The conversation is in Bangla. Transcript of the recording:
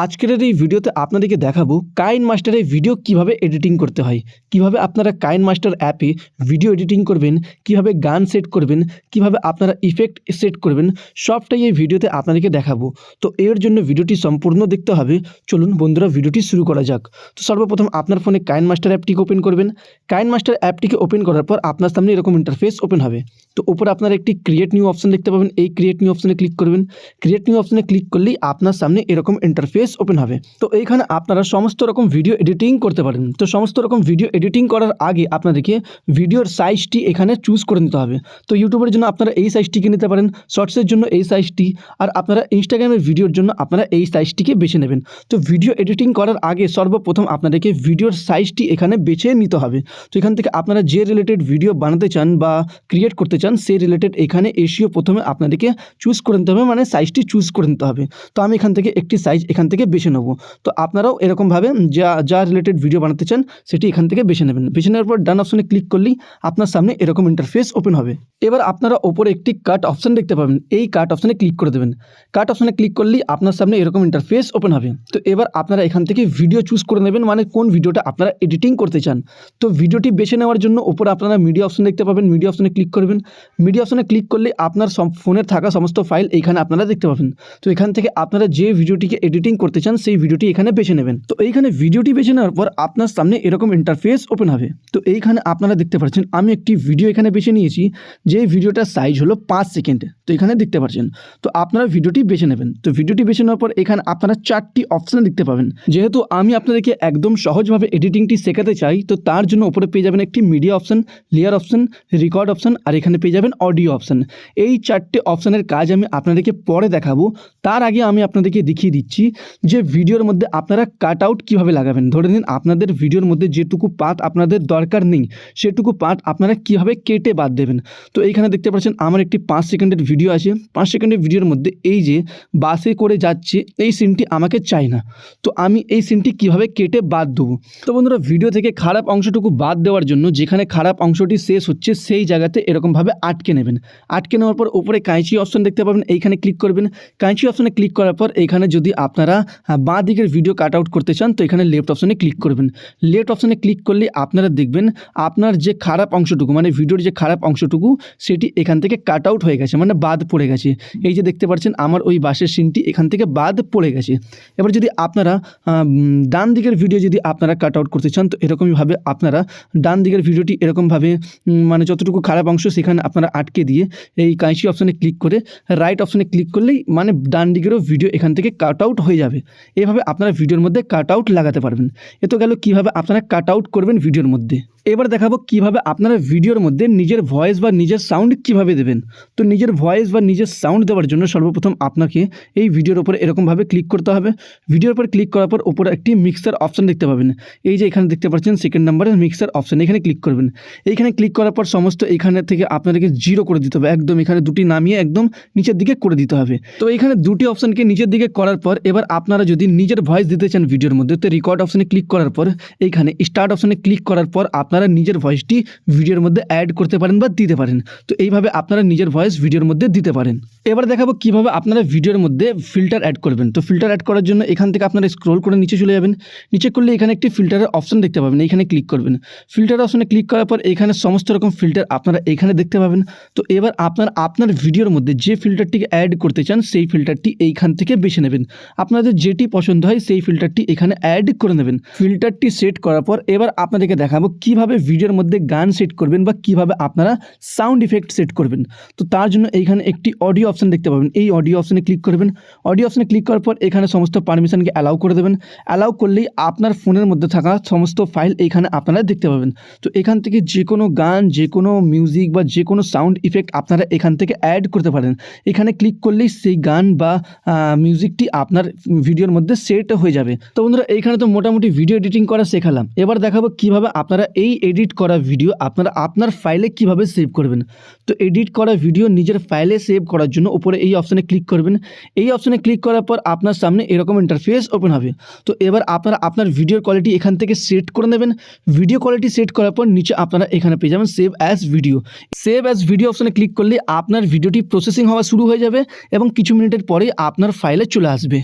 আজকের এই ভিডিওতে আপনাদেরকে দেখাবো কাইনমাস্টারে ভিডিও কিভাবে এডিটিং করতে হয়, কিভাবে আপনারা কাইনমাস্টার অ্যাপে ভিডিও এডিটিং করবেন, কিভাবে গান সেট করবেন, কিভাবে আপনারা ইফেক্ট সেট করবেন, সবটাই এই ভিডিওতে আপনাদেরকে দেখাবো। তো এর জন্য ভিডিওটি সম্পূর্ণ দেখতে হবে। চলুন বন্ধুরা ভিডিওটি শুরু করা যাক। তো সর্বপ্রথম আপনার ফোনে কাইনমাস্টার অ্যাপটিকে ওপেন করবেন। কাইনমাস্টার অ্যাপটিকে ওপেন করার পর আপনার সামনে এরকম ইন্টারফেস ওপেন হবে। তো উপরে আপনারা একটি ক্রিয়েট নিউ অপশন দেখতে পাবেন। এই ক্রিয়েট নিউ অপশনে ক্লিক করবেন। ক্রিয়েট নিউ অপশনে ক্লিক করলেই আপনার সামনে এরকম ইন্টারফেস ওপেন হবে। তো এইখানে আপনারা সমস্ত রকম ভিডিও এডিটিং করতে পারেন। তো সমস্ত রকম ভিডিও এডিটিং করার আগে আপনাদেরকে ভিডিওর সাইজটি এখানে চুজ করে নিতে হবে। তো ইউটিউবের জন্য আপনারা এই সাইজটিকে নিতে পারেন, শর্টসের জন্য এই সাইজটি, আর আপনারা ইনস্টাগ্রামের ভিডিওর জন্য আপনারা এই সাইজটিকে বেছে নেবেন। তো ভিডিও এডিটিং করার আগে সর্বপ্রথম আপনাদেরকে ভিডিওর সাইজটি এখানে বেছে নিতে হবে। তো এখান থেকে আপনারা যে রিলেটেড ভিডিও বানাতে চান বা ক্রিয়েট করতে চান সেই রিলেটেড এখানে এসিও প্রথমে আপনাদেরকে চুজ করে নিতে হবে, মানে সাইজটি চুজ করে নিতে হবে। তো আমি এখান থেকে একটি সাইজ এখান থেকে বেছে নেব। তো আপনারাও এরকমভাবে যা রিলেটেড ভিডিও বানাতে চান সেটি এখান থেকে বেছে নেবেন। বেছে নেওয়ার পর ডান অপশনে ক্লিক করলেই আপনার সামনে এরকম ইন্টারফেস ওপেন হবে। এবার আপনারা ওপরে একটি কাট অপশন দেখতে পাবেন। এই কাট অপশনে ক্লিক করে দেবেন। কাট অপশনে ক্লিক করলেই আপনার সামনে এরকম ইন্টারফেস ওপেন হবে। তো এবার আপনারা এখান থেকে ভিডিও চুজ করে নেবেন, মানে কোন ভিডিওটা আপনারা এডিটিং করতে চান। তো ভিডিওটি বেছে নেওয়ার জন্য ওপরে আপনারা মিডিয়া অপশন দেখতে পাবেন। মিডিয়া অপশনে ক্লিক করবেন। মিডিয়া অপশনে ক্লিক করলে আপনার ফোনের থাকা সমস্ত ফাইল এইখানে আপনারা দেখতে পাবেন। তো এখান থেকে আপনারা যে ভিডিওটিকে এডিটিং করতে চান সেই ভিডিওটি এখানে বেছে নেবেন। তো এইখানে ভিডিওটি বেছে নেওয়ার পর আপনার সামনে এরকম ইন্টারফেস ওপেন হবে। তো এইখানে আপনারা দেখতে পাচ্ছেন আমি একটি ভিডিও এখানে বেছে নিয়েছি, যে ভিডিওটার সাইজ হলো 5 সেকেন্ড। তো এখানে দেখতে পাচ্ছেন। তো আপনারা ভিডিওটি বেছে নেবেন। তো ভিডিওটি বেছে নেওয়ার পর এখানে আপনারা 4টি অপশন দেখতে পাবেন। যেহেতু আমি আপনাদেরকে একদম সহজভাবে এডিটিংটি শেখাতে চাই, তো তার জন্য উপরে পেয়ে যাবেন একটি media option, layer option, record option, আর এখানে পেয়ে যাবেন অডিও অপশন। এই 4টে অপশনের কাজ আমি আপনাদেরকে পরে দেখাবো। তার আগে আমি আপনাদেরকে দেখিয়ে দিচ্ছি যে ভিডিওর মধ্যে আপনারা কাট আউট কীভাবে লাগাবেন। ধরে নিন আপনাদের ভিডিওর মধ্যে যেটুকু পার্ট আপনাদের দরকার নেই সেটুকু পার্ট আপনারা কীভাবে কেটে বাদ দেবেন। তো এইখানে দেখতে পাচ্ছেন আমার একটি 5 সেকেন্ডের ভিডিও আছে। 5 সেকেন্ডের ভিডিওর মধ্যে এই যে বাসে করে যাচ্ছে এই সিনটি আমাকে চাই না। তো আমি এই সিনটি কীভাবে কেটে বাদ দেবো। তো বন্ধুরা ভিডিও থেকে খারাপ অংশটুকু বাদ দেওয়ার জন্য যেখানে খারাপ অংশটি শেষ হচ্ছে সেই জায়গাতে এরকমভাবে আটকে নেবেন। আটকে নেওয়ার পর উপরে কাঁচি অপশন দেখতে পাবেন, এইখানে ক্লিক করবেন। কাঁচি অপশনে ক্লিক করার পর এইখানে যদি আপনারা বাঁ দিকের ভিডিও কাট আউট করতে চান তো এখানে লেফট অপশনে ক্লিক করবেন। লেফট অপশনে ক্লিক করলে আপনারা দেখবেন আপনার যে খারাপ অংশটুকু, মানে ভিডিওর যে খারাপ অংশটুকু সেটি এখান থেকে কাট আউট হয়ে গেছে, মানে বাদ পড়ে গেছে। এই যে দেখতে পাচ্ছেন আমার ওই বাসের সিনটি এখান থেকে বাদ পড়ে গেছে। এবার যদি আপনারা ডান দিকের ভিডিও যদি আপনারা কাট আউট করতে চান তো এরকমইভাবে আপনারা ডান দিকের ভিডিওটি এরকমভাবে মানে যতটুকু খারাপ অংশ সেখানে আপনারা আটকে দিয়ে এই কাঁচি অপশনে ক্লিক করে রাইট অপশনে ক্লিক করলেই মানে ডান দিকেরও ভিডিও এখান থেকে কাট আউট হয়ে যাবে। এভাবে আপনারা ভিডিওর মধ্যে কাট আউট লাগাতে পারবেন। এ তো গেল কীভাবে আপনারা কাট আউট করবেন ভিডিওর মধ্যে। এবার দেখাবো কিভাবে আপনারা ভিডিওর মধ্যে নিজের ভয়েস বা নিজের সাউন্ড কিভাবে দেবেন। তো নিজের ভয়েস বা নিজের সাউন্ড দেওয়ার জন্য সর্বপ্রথম আপনাকে এই ভিডিওর উপরে এরকমভাবে ক্লিক করতে হবে। ভিডিওর উপর ক্লিক করার পর উপরে একটি মিক্সার অপশন দেখতে পাবেন। এই যে এখানে দেখতে পাচ্ছেন সেকেন্ড নাম্বারের মিক্সার অপশন, এখানে ক্লিক করবেন। এইখানে ক্লিক করার পর সমস্ত এখানে থেকে আপনাদেরকে 0 করে দিতে হবে, একদম এখানে দুটি নামিয়ে একদম নিচের দিকে করে দিতে হবে। তো এখানে দুটি অপশনকে নিচের দিকে করার পর এবার আপনারা যদি নিজের ভয়েস দিতে চান ভিডিওর মধ্যে তো রেকর্ড অপশনে ক্লিক করার পর এইখানে স্টার্ট অপশনে ক্লিক করার পর আপনারা নিজের ভয়েসটি ভিডিওর মধ্যে অ্যাড করতে পারেন বা দিতে পারেন। তো এইভাবে আপনারা নিজের ভয়েস ভিডিওর মধ্যে দিতে পারেন। এবার দেখাবো কিভাবে আপনারা ভিডিওর মধ্যে ফিল্টার অ্যাড করবেন। তো ফিল্টার অ্যাড করার জন্য এখান থেকে আপনারা স্ক্রল করে নিচে চলে যাবেন। নিচে করলে এখানে একটি ফিল্টারের অপশন দেখতে পাবেন, এইখানে ক্লিক করবেন। ফিল্টার অপশনে ক্লিক করার পর এখানে সমস্ত রকম ফিল্টার আপনারা এখানে দেখতে পাবেন। তো এবার আপনার ভিডিওর মধ্যে যে ফিল্টারটিকে অ্যাড করতে চান সেই ফিল্টারটি এইখান থেকে বেছে নেবেন। আপনাদের যেটি পছন্দ হয় সেই ফিল্টারটি এখানে অ্যাড করে নেবেন। ফিল্টারটি সেট করার পর এবার আপনাদেরকে দেখাবো কিভাবে ভিডিওর মধ্যে গান সেট করবেন বা কিভাবে আপনারা সাউন্ড ইফেক্ট সেট করবেন। তো তার জন্য এইখানে একটি অডিও অপশন দেখতে পাবেন। এই অডিও অপশনে ক্লিক করবেন। অডিও অপশনে ক্লিক করার পর এখানে সমস্ত পারমিশনকে অ্যালাউ করে দেবেন। অ্যালাউ করলেই আপনার ফোনের মধ্যে থাকা সমস্ত ফাইল এইখানে আপনারা দেখতে পাবেন। তো এখান থেকে যে কোনো গান, যে কোনো মিউজিক বা যে কোনো সাউন্ড ইফেক্ট আপনারা এখান থেকে অ্যাড করতে পারেন। এখানে ক্লিক করলেই সেই গান বা মিউজিকটি আপনার ভিডিওর মধ্যে সেট হয়ে যাবে। তো বন্ধুরা এইখানে তো মোটামুটি ভিডিও এডিটিং করা শেখালাম। এবার দেখাবো কিভাবে আপনারা এই এডিট করা ভিডিও আপনারা আপনার ফাইলে কিভাবে সেভ করবেন। তো এডিট করা ভিডিও নিজের ফাইলে সেভ করার জন্য উপরে এই অপশনে ক্লিক করবেন। এই অপশনে ক্লিক করার পর আপনার সামনে এরকম ইন্টারফেস ওপেন হবে। তো এবার আপনারা আপনার ভিডিওর কোয়ালিটি এখান থেকে সেট করে নেবেন। ভিডিও কোয়ালিটি সেট করার পর নিচে আপনারা এখানে পেয়ে যাবেন save as video. Save as video অপশনে ক্লিক করলে আপনার ভিডিওটি প্রসেসিং হওয়া শুরু হয়ে যাবে এবং কিছু মিনিটের পরেই আপনার ফাইলে চলে আসবে।